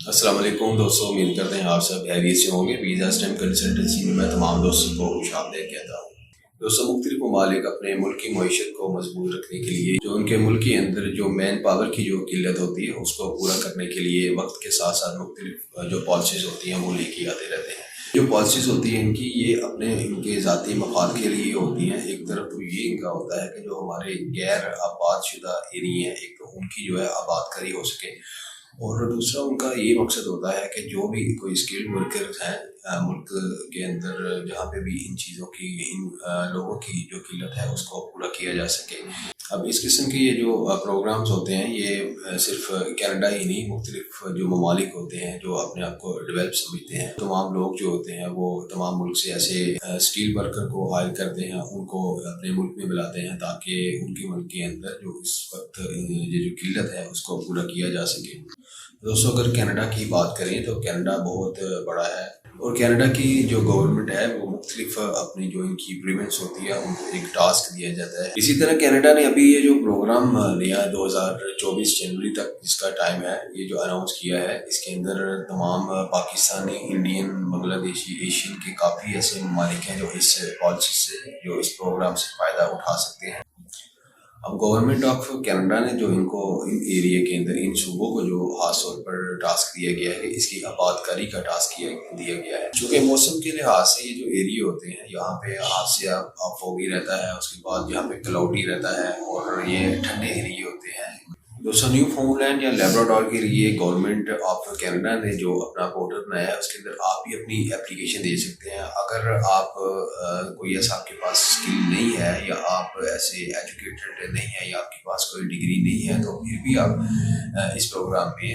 السلام علیکم دوستوں، امید کرتے ہیں آپ سب خیریت سے ہوں گے۔ ویزا اسٹیم کنسلٹنسی میں تمام دوستوں کو خوش آمدید کہتا ہوں۔ دوستوں، مختلف ممالک اپنے ملک کی معیشت کو مضبوط رکھنے کے لیے جو ان کے ملک کے اندر جو مین پاور کی جو قلت ہوتی ہے اس کو پورا کرنے کے لیے وقت کے ساتھ ساتھ مختلف جو پالیسیز ہوتی ہیں وہ لے کے آتے رہتے ہیں۔ جو پالیسیز ہوتی ہیں ان کی یہ اپنے ان کے ذاتی مفاد کے لیے ہوتی ہیں۔ ایک طرف تو یہ ان کا ہوتا ہے کہ جو ہمارے غیر آباد شدہ ایریے ہیں ایک تو ان کی جو ہے آباد کاری ہو سکے، اور دوسرا ان کا یہ مقصد ہوتا ہے کہ جو بھی کوئی اسکل ورکرز ہیں ملک کے اندر جہاں پہ بھی ان چیزوں کی ان لوگوں کی جو قلت ہے اس کو پورا کیا جا سکے۔ اب اس قسم کے یہ جو پروگرامز ہوتے ہیں یہ صرف کینیڈا ہی نہیں، مختلف جو ممالک ہوتے ہیں جو اپنے آپ کو ڈیولپ سمجھتے ہیں، تمام لوگ جو ہوتے ہیں وہ تمام ملک سے ایسے اسکل ورکر کو ہائر کرتے ہیں، ان کو اپنے ملک میں بلاتے ہیں تاکہ ان کے ملک کے اندر جو اس وقت یہ جو قلت ہے اس کو پورا کیا جا سکے۔ دوستوں، اگر کینیڈا کی بات کریں تو کینیڈا بہت بڑا ہے، اور کینیڈا کی جو گورنمنٹ ہے وہ مختلف اپنی جو ان کی پریونس ہوتی ہے ان کو ایک ٹاسک دیا جاتا ہے۔ اسی طرح کینیڈا نے ابھی یہ جو پروگرام لیا ہے 2024 جنوری تک جس کا ٹائم ہے، یہ جو اناؤنس کیا ہے، اس کے اندر تمام پاکستانی، انڈین، بنگلہ دیشی، ایشین کے کافی ایسے ممالک ہیں جو اس پالیسی سے جو اس پروگرام سے فائدہ اٹھا سکتے ہیں۔ اب گورنمنٹ آف کینیڈا نے جو ان کو ان ایریا کے اندر ان صوبوں کو جو خاص طور پر ٹاسک دیا گیا ہے کہ اس کی آباد کاری کا ٹاسک دیا گیا ہے، چونکہ موسم کے لحاظ سے یہ جو ایریا ہوتے ہیں یہاں پہ حادثہ فوگی رہتا ہے، اس کے بعد یہاں پہ کلاؤڈی رہتا ہے اور یہ ٹھنڈے ایریا ہوتے ہیں۔ دوستوں، نیو فاؤنڈ لینڈ یا لیبراڈور کے لیے گورنمنٹ آف کینیڈا نے جو اپنا پورٹل بنایا ہے اس کے اندر آپ بھی اپنی اپلیکیشن دے سکتے ہیں۔ اگر آپ کوئی ایسا آپ کے پاس اسکل نہیں ہے یا آپ ایسے ایجوکیٹڈ نہیں ہیں یا آپ کے پاس کوئی ڈگری نہیں ہے تو پھر بھی آپ اس پروگرام میں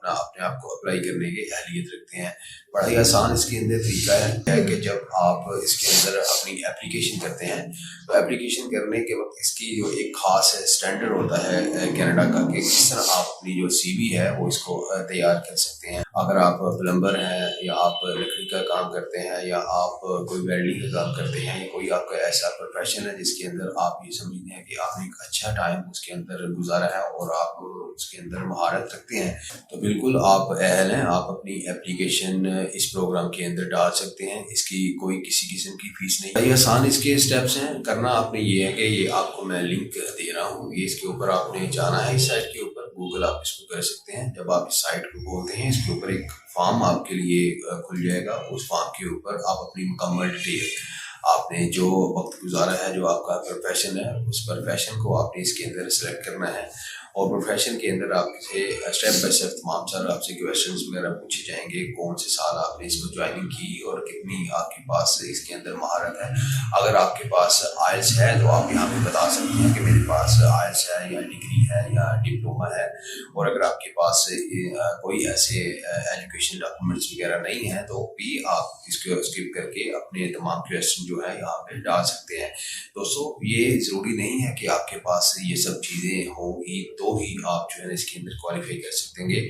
اپنے آپ کو اپلائی کرنے کی اہلیت رکھتے ہیں۔ بڑا ہی آسان اس کے اندر طریقہ ہے کہ جب آپ اس کے اندر اپنی اپلیکیشن کرتے ہیں تو اپلیکیشن کرنے کے وقت اس کی جو ایک خاص اسٹینڈرڈ ہوتا ہے کینیڈا کا کہ کس طرح آپ اپنی جو سی وی ہے وہ اس کو تیار کر سکتے ہیں۔ اگر آپ پلمبر ہیں یا آپ لکڑی کا کام کرتے ہیں یا آپ کوئی ویلڈنگ کا کام کرتے ہیں یا کوئی آپ کا ایسا پروفیشن ہے جس کے اندر آپ یہ سمجھتے ہیں کہ آپ نے ایک اچھا ٹائم اس کے اندر گزارا ہے اور آپ اس کے اندر مہارت رکھتے ہیں، تو بالکل آپ اہل ہیں، آپ اپنی اپلیکیشن اس پروگرام کے اندر ڈال سکتے ہیں۔ اس کی کوئی کسی قسم کی فیس نہیں۔ یہ آسان اس کے اسٹیپس ہیں، کرنا آپ نے یہ ہے کہ یہ آپ کو میں لنک دے رہا ہوں، یہ اس کے اوپر آپ نے جانا ہے، اس سائٹ کے اوپر گوگل آپ اس کو کر سکتے ہیں۔ جب آپ اس سائٹ کو کھولتے ہیں اس کے اوپر ایک فارم آپ کے لیے کھل جائے گا، اس فارم کے اوپر آپ اپنی مکمل ڈیٹیل، آپ نے جو وقت گزارا ہے، جو آپ کا پروفیشن ہے، اس پروفیشن کو آپ نے اس کے اندر سلیکٹ کرنا ہے، اور پروفیشن کے اندر آپ سے اسٹیپ بائی اسٹیپ تمام سارا آپ سے کویشچنز وغیرہ پوچھے جائیں گے، کون سے سال آپ نے اس کو جوائننگ کی اور کتنی آپ کے پاس اس کے اندر مہارت ہے۔ اگر آپ کے پاس آئلس ہے تو آپ یہاں پہ بتا سکتے ہیں کہ میرے پاس آئلس ہے یا ڈگری ہے یا ڈپلوما ہے، اور اگر آپ کے پاس کوئی ایسے ایجوکیشن ڈاکومنٹس وغیرہ نہیں ہیں تو بھی آپ اس کو اسکپ کر کے اپنے تمام کویشچن جو ہے یہاں پہ ڈال سکتے ہیں۔ دوستوں، یہ ضروری نہیں ہے کہ آپ کے پاس یہ سب چیزیں ہوں گی تو ہی آپ جو ہے اس کے اندر کوالیفائی کر سکیں گے۔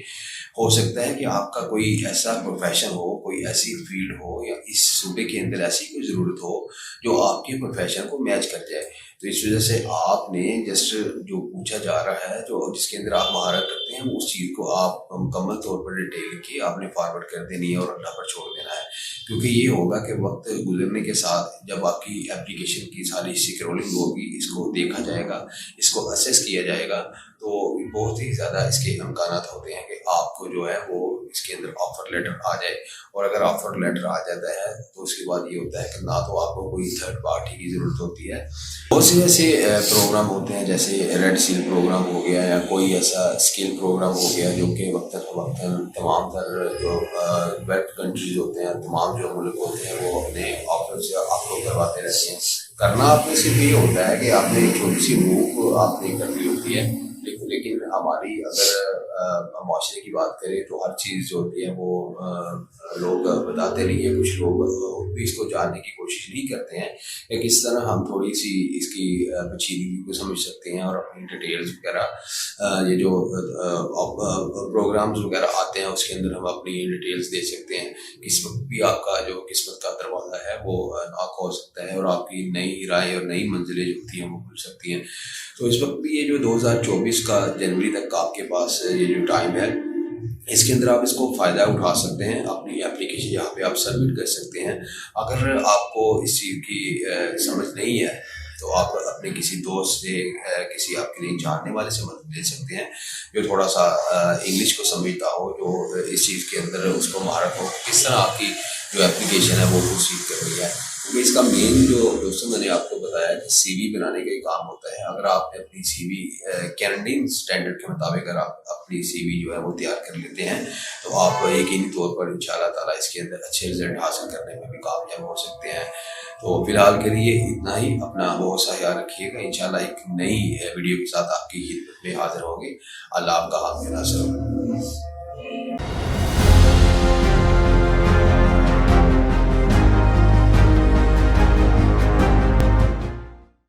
ہو سکتا ہے کہ آپ کا کوئی ایسا پروفیشن ہو، کوئی ایسی فیلڈ ہو یا اس صوبے کے اندر ایسی کوئی ضرورت ہو جو آپ کے پروفیشن کو میچ کر جائے، تو اس وجہ سے آپ نے جسٹ جو پوچھا جا رہا ہے جو جس کے اندر آپ مہارت رکھتے ہیں اس چیز کو آپ مکمل طور پر ڈیٹیل کی آپ نے فارورڈ کر دینی ہے اور اللہ پر چھوڑ دینا ہے، کیونکہ یہ ہوگا کہ وقت گزرنے کے ساتھ جب آپ کی اپلیکیشن کی ساری اسکرولنگ ہوگی، اس کو دیکھا جائے گا، اس کو اسیس کیا جائے گا، تو بہت ہی زیادہ اس کے امکانات ہوتے ہیں کہ آپ کو جو ہے وہ اس کے اندر آفر لیٹر آ جائے، اور اگر آفر لیٹر آ جاتا ہے تو اس کے بعد یہ ہوتا ہے کہ نہ تو آپ کو کوئی تھرڈ پارٹی کی ضرورت ہوتی ہے۔ بہت سے ایسے پروگرام ہوتے ہیں جیسے ریڈ سیل پروگرام ہو گیا یا کوئی ایسا اسکل پروگرام ہو گیا جو کہ وقتاً تمام تر جو ڈیولپڈ کنٹریز ہوتے ہیں، تمام جو ملک ہوتے ہیں وہ اپنے آفر سے اپلوڈ کرواتے رہتے ہیں۔ کرنا آپ نے صرف یہ ہوتا ہے کہ آپ نے ایک چھوٹی سی موو آپ نے کرنی ہوتی ہے، لیکن ہماری اگر معاشرے کی بات کریں تو ہر چیز جو ہوتی ہے وہ لوگ بتاتے نہیں ہیں، کچھ لوگ بھی اس کو جاننے کی کوشش نہیں کرتے ہیں کہ کس طرح ہم تھوڑی سی اس کی پیچیدگی کو سمجھ سکتے ہیں اور اپنی ڈیٹیلز وغیرہ یہ جو پروگرامز وغیرہ آتے ہیں اس کے اندر ہم اپنی ڈیٹیلز دے سکتے ہیں۔ کس وقت بھی آپ کا جو قسمت کا دروازہ ہے وہ ناک ہو سکتا ہے اور آپ کی نئی رائے اور نئی منزلیں جو ہوتی ہیں وہ کھل سکتی ہیں۔ تو اس وقت بھی یہ جو 2024 کا جنوری تک آپ کے پاس یہ جو ٹائم ہے اس کے اندر آپ اس کو فائدہ اٹھا سکتے ہیں، اپنی اپلیکیشن یہاں پہ آپ سبمٹ کر سکتے ہیں۔ اگر آپ کو اس چیز کی سمجھ نہیں ہے تو آپ اپنے کسی دوست سے، کسی آپ کے لیے جاننے والے سے مدد لے سکتے ہیں جو تھوڑا سا انگلش کو سمجھتا ہو، جو اس چیز کے اندر اس کو مہارت ہو کس طرح آپ کی جو اپلیکیشن ہے وہ پروسیڈ کرنی ہے۔ کیونکہ اس کا مین جو دوستوں میں نے آپ کو بتایا کہ سی وی بنانے کا ہی کام ہوتا ہے۔ اگر آپ نے اپنی سی وی کینیڈین اسٹینڈرڈ کے مطابق اگر آپ اپنی سی وی جو ہے وہ تیار کر لیتے ہیں تو آپ یقینی طور پر انشاءاللہ تعالیٰ اس کے اندر اچھے رزلٹ حاصل کرنے میں بھی کامیاب ہو سکتے ہیں۔ تو فی الحال کے لیے اتنا ہی، اپنا بہت سا خیال رکھیے گا۔ انشاءاللہ ایک نئی ویڈیو کے ساتھ آپ کی خدمت میں حاضر ہوں گے۔ اللہ آپ کا حافظ۔